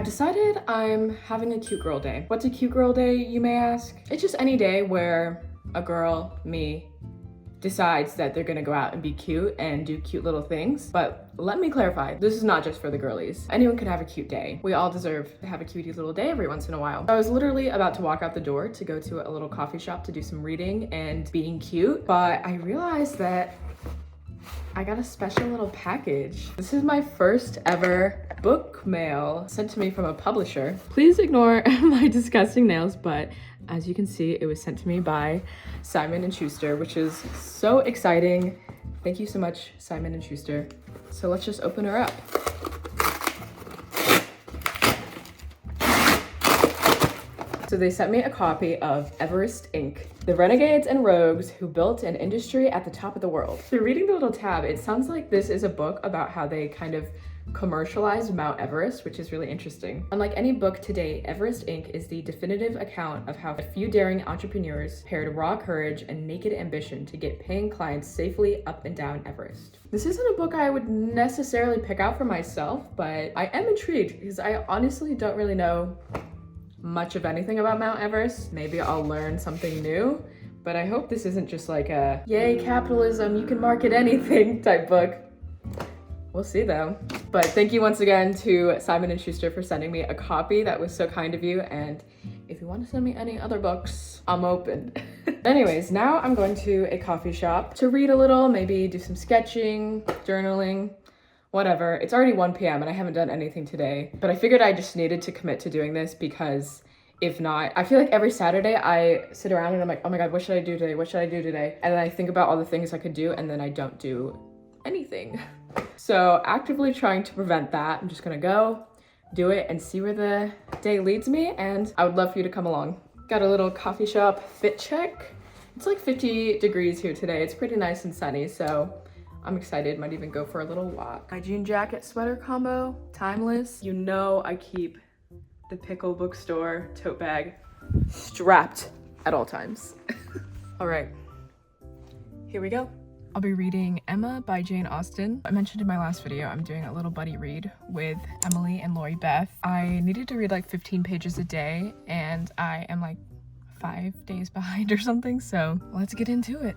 I've decided I'm having a cute girl day. What's a cute girl day, you may ask? It's just any day where a girl, me, decides that they're gonna go out and be cute and do cute little things. But let me clarify, this is not just for the girlies. Anyone can have a cute day. We all deserve to have a cutie little day every once in a while. I was literally about to walk out the door to go to a little coffee shop to do some reading and being cute, but I realized that I got a special little package. This is my first ever book mail sent to me from a publisher. Please ignore my disgusting nails, but as you can see, it was sent to me by Simon & Schuster, which is so exciting. Thank you so much, Simon & Schuster. So let's just open her up. So they sent me a copy of Everest Inc., The Renegades and Rogues Who Built an Industry at the Top of the World. So reading the little tab, it sounds like this is a book about how they kind of commercialized Mount Everest, which is really interesting. Unlike any book to date, Everest Inc. is the definitive account of how a few daring entrepreneurs paired raw courage and naked ambition to get paying clients safely up and down Everest. This isn't a book I would necessarily pick out for myself, but I am intrigued because I honestly don't really know much of anything about Mount Everest. Maybe I'll learn something new, but I hope this isn't just like a yay capitalism, you can market anything type book. We'll see though. But thank you once again to Simon & Schuster for sending me a copy. That was so kind of you, and if you want to send me any other books, I'm open. Anyways, now I'm going to a coffee shop to read a little, maybe do some sketching, journaling, whatever. It's already 1 p.m. and I haven't done anything today, but I figured I just needed to commit to doing this because if not, I feel like every Saturday I sit around and I'm like, oh my God, what should I do today? What should I do today? And then I think about all the things I could do and then I don't do anything. So actively trying to prevent that. I'm just gonna go do it and see where the day leads me, and I would love for you to come along. Got a little coffee shop fit check. It's like 50 degrees here today. It's pretty nice and sunny, so I'm excited. Might even go for a little walk. My jean jacket sweater combo, timeless. You know I keep the Pickle Bookstore tote bag strapped at all times. All right, here we go. I'll be reading Emma by Jane Austen. I mentioned in my last video, I'm doing a little buddy read with Emily and Lori Beth. I needed to read like 15 pages a day and I am like 5 days behind or something, so let's get into it.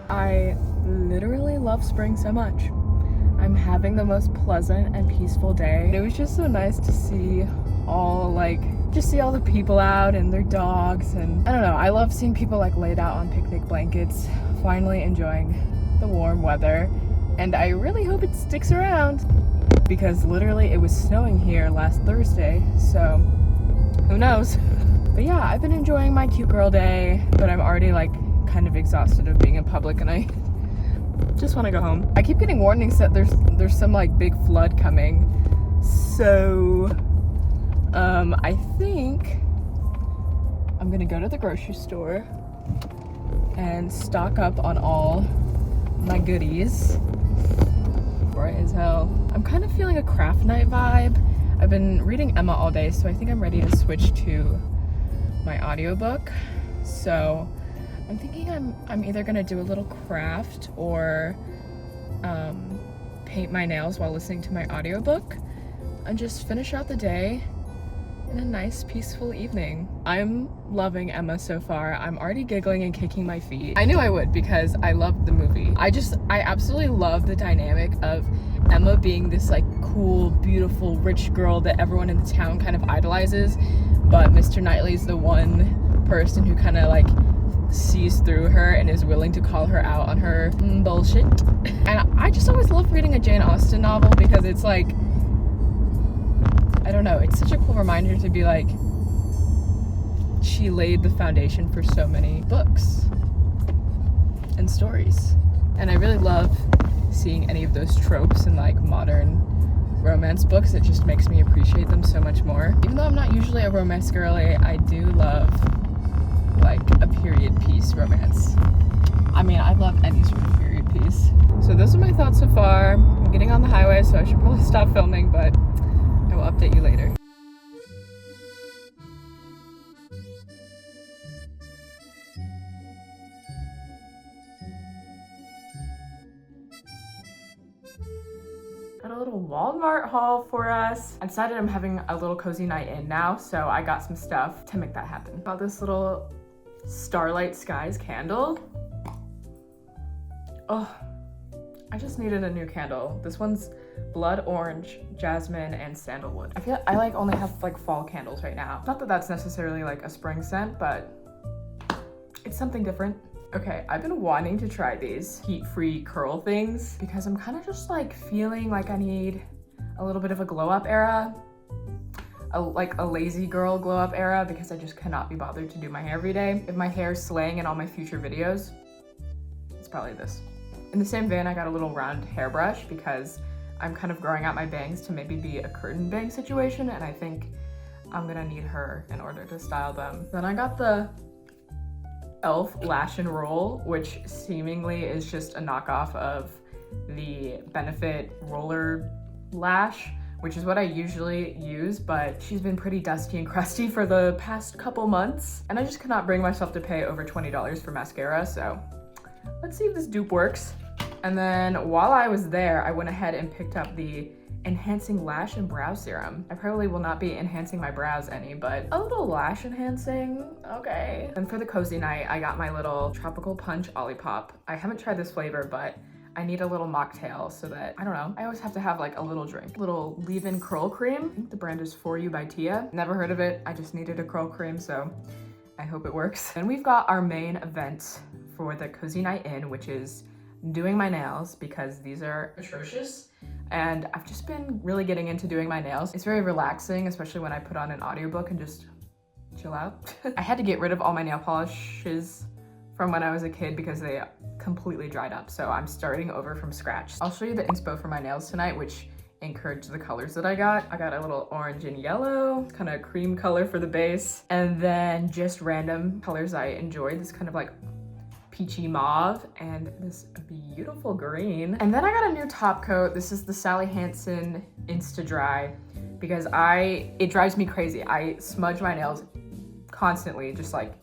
I literally love spring so much. I'm having the most pleasant and peaceful day. It was just so nice to see all the people out and their dogs, and I don't know, I love seeing people like laid out on picnic blankets, finally enjoying the warm weather, and I really hope it sticks around because literally it was snowing here last Thursday, so who knows. But yeah, I've been enjoying my cute girl day, but I'm already like kind of exhausted of being in public and I just want to go home. I keep getting warnings that there's some like big flood coming, so I think I'm gonna go to the grocery store and stock up on all my goodies. Bright as hell. I'm kind of feeling a craft night vibe. I've been reading Emma all day, so I think I'm ready to switch to my audiobook. So I'm thinking I'm either gonna do a little craft or paint my nails while listening to my audiobook and just finish out the day and a nice peaceful evening. I'm loving Emma so far. I'm already giggling and kicking my feet. I knew I would because I loved the movie. I absolutely love the dynamic of Emma being this like cool, beautiful, rich girl that everyone in the town kind of idolizes, but Mr. Knightley's the one person who kind of like sees through her and is willing to call her out on her bullshit. And I just always love reading a Jane Austen novel because it's like, I don't know, it's such a cool reminder to be like, she laid the foundation for so many books and stories. And I really love seeing any of those tropes in like modern romance books. It just makes me appreciate them so much more. Even though I'm not usually a romance girly, I do love like a period piece romance. I mean, I love any sort of period piece. So those are my thoughts so far. I'm getting on the highway, so I should probably stop filming, but I will update you later. Got a little Walmart haul for us. I decided I'm having a little cozy night in now, so I got some stuff to make that happen. Got this little Starlight Skies candle. Oh, I just needed a new candle. This one's blood orange, jasmine, and sandalwood. I feel I like only have like fall candles right now. Not that that's necessarily like a spring scent, but it's something different. Okay, I've been wanting to try these heat-free curl things because I'm kind of just like feeling like I need a little bit of a glow up era. Like a lazy girl glow up era because I just cannot be bothered to do my hair every day. If my hair is slaying in all my future videos, it's probably this. In the same vein, I got a little round hairbrush because I'm kind of growing out my bangs to maybe be a curtain bang situation, and I think I'm gonna need her in order to style them. Then I got the e.l.f. Lash and Roll, which seemingly is just a knockoff of the Benefit Roller Lash, which is what I usually use, but she's been pretty dusty and crusty for the past couple months, and I just could not bring myself to pay over $20 for mascara, so let's see if this dupe works. And then while I was there, I went ahead and picked up the Enhancing Lash and Brow Serum. I probably will not be enhancing my brows any, but a little lash enhancing, okay. And for the cozy night, I got my little Tropical Punch Olipop. I haven't tried this flavor, but I need a little mocktail so that, I don't know, I always have to have like a little drink. Little leave-in curl cream. I think the brand is For You by Tia. Never heard of it. I just needed a curl cream, so I hope it works. And we've got our main event for the cozy night in, which is doing my nails because these are atrocious. And I've just been really getting into doing my nails. It's very relaxing, especially when I put on an audiobook and just chill out. I had to get rid of all my nail polishes from when I was a kid because they completely dried up. So I'm starting over from scratch. I'll show you the inspo for my nails tonight, which encouraged the colors that I got. I got a little orange and yellow, kind of cream color for the base, and then just random colors I enjoyed. This kind of like peachy mauve and this beautiful green. And then I got a new top coat. This is the Sally Hansen Insta Dry because it drives me crazy. I smudge my nails constantly, just like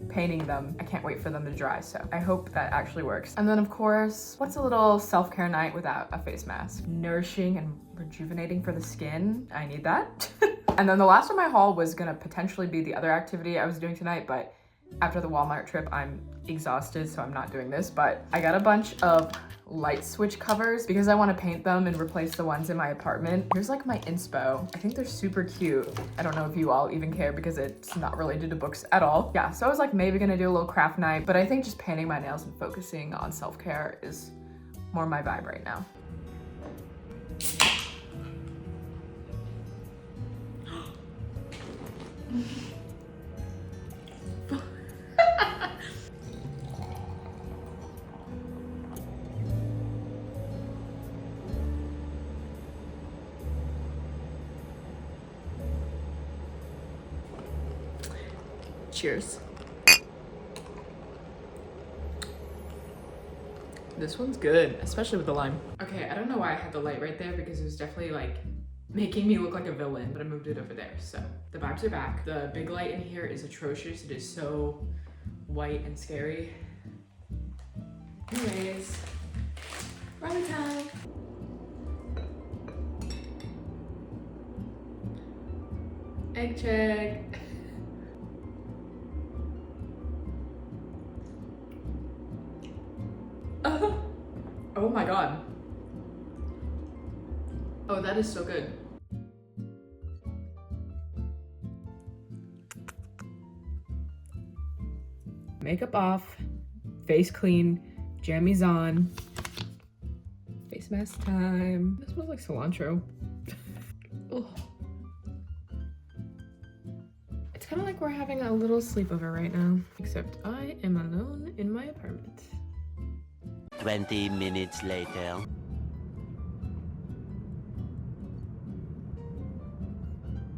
painting them. I can't wait for them to dry, so I hope that actually works. And then of course, what's a little self-care night without a face mask? Nourishing and rejuvenating for the skin. I need that. And then the last of my haul was gonna potentially be the other activity I was doing tonight, but after the Walmart trip, I'm exhausted, so I'm not doing this, but I got a bunch of light switch covers because I want to paint them and replace the ones in my apartment. Here's like my inspo. I think they're super cute. I don't know if you all even care because it's not related to books at all. Yeah, so I was like maybe gonna do a little craft night, but I think just painting my nails and focusing on self-care is more my vibe right now. Cheers. This one's good, especially with the lime. Okay, I don't know why I had the light right there because it was definitely like making me look like a villain, but I moved it over there. So the vibes are back. The big light in here is atrocious. It is so white and scary. Anyways, Raleigh time. Egg check. Oh my god. Oh, that is so good. Makeup off, face clean, jammies on, face mask time. This smells like cilantro. Ugh. It's kind of like we're having a little sleepover right now, except I am alone in my apartment. 20 minutes later.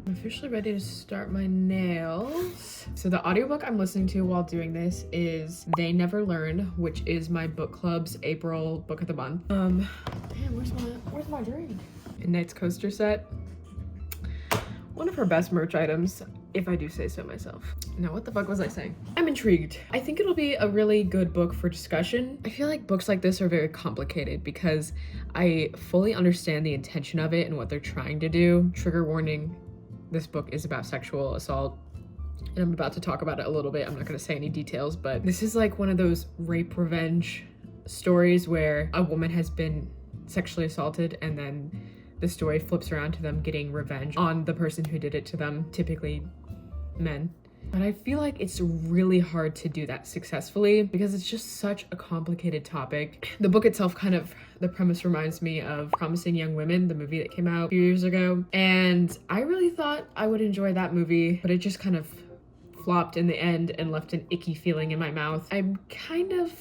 I'm officially ready to start my nails. So the audiobook I'm listening to while doing this is They Never Learn, which is my book club's April book of the month. Man, where's my drink? A Knight's coaster set. One of her best merch items, if I do say so myself. Now, what the fuck was I saying? I'm intrigued. I think it'll be a really good book for discussion. I feel like books like this are very complicated because I fully understand the intention of it and what they're trying to do. Trigger warning, this book is about sexual assault, and I'm about to talk about it a little bit. I'm not gonna say any details, but this is like one of those rape revenge stories where a woman has been sexually assaulted and then the story flips around to them getting revenge on the person who did it to them, typically men. But I feel like it's really hard to do that successfully because it's just such a complicated topic. The book itself the premise reminds me of Promising Young Women, the movie that came out a few years ago. And I really thought I would enjoy that movie, but it just kind of flopped in the end and left an icky feeling in my mouth. I'm kind of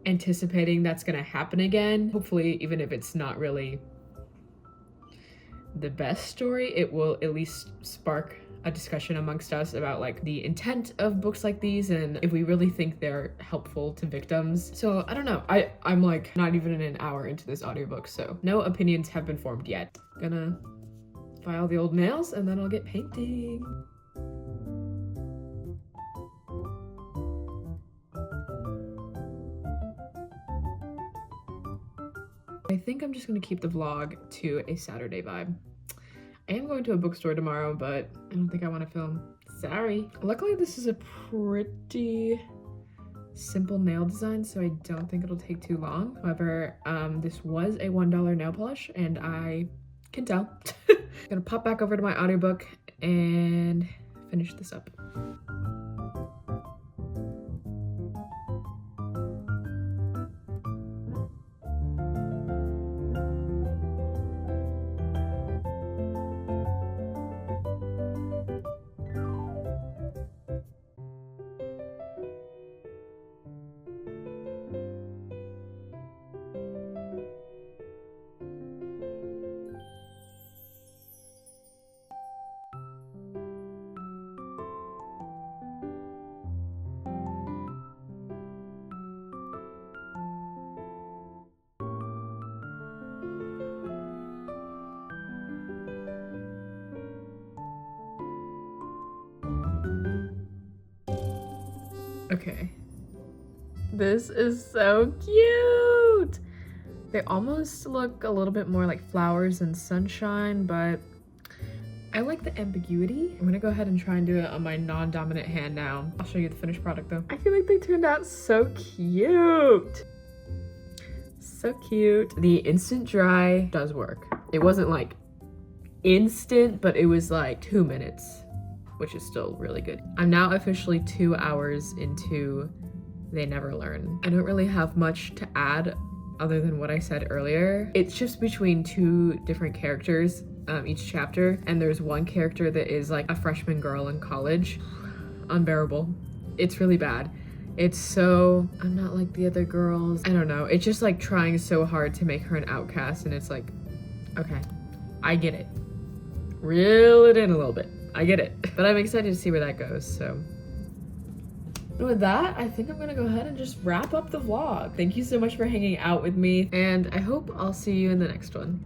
anticipating that's gonna happen again. Hopefully, even if it's not really the best story, it will at least spark a discussion amongst us about like the intent of books like these and if we really think they're helpful to victims. So I don't know, I'm like not even an hour into this audiobook, so no opinions have been formed yet. Gonna file the old nails and then I'll get painting. I think I'm just gonna keep the vlog to a Saturday vibe. I am going to a bookstore tomorrow, but I don't think I want to film. Sorry. Luckily, this is a pretty simple nail design, so I don't think it'll take too long. However, this was a $1 nail polish, and I can tell. Gonna pop back over to my audiobook and finish this up. Okay. This is so cute! They almost look a little bit more like flowers and sunshine, but I like the ambiguity. I'm gonna go ahead and try and do it on my non-dominant hand now. I'll show you the finished product though. I feel like they turned out so cute! So cute. The instant dry does work. It wasn't like instant, but it was like 2 minutes, which is still really good. I'm now officially 2 hours into They Never Learn. I don't really have much to add other than what I said earlier. It's just between 2 different characters each chapter, and there's one character that is like a freshman girl in college. Unbearable. It's really bad. It's so, I'm not like the other girls. I don't know. It's just like trying so hard to make her an outcast, and it's like, okay, I get it. Reel it in a little bit. I get it. But I'm excited to see where that goes, so. And with that, I think I'm gonna go ahead and just wrap up the vlog. Thank you so much for hanging out with me, and I hope I'll see you in the next one.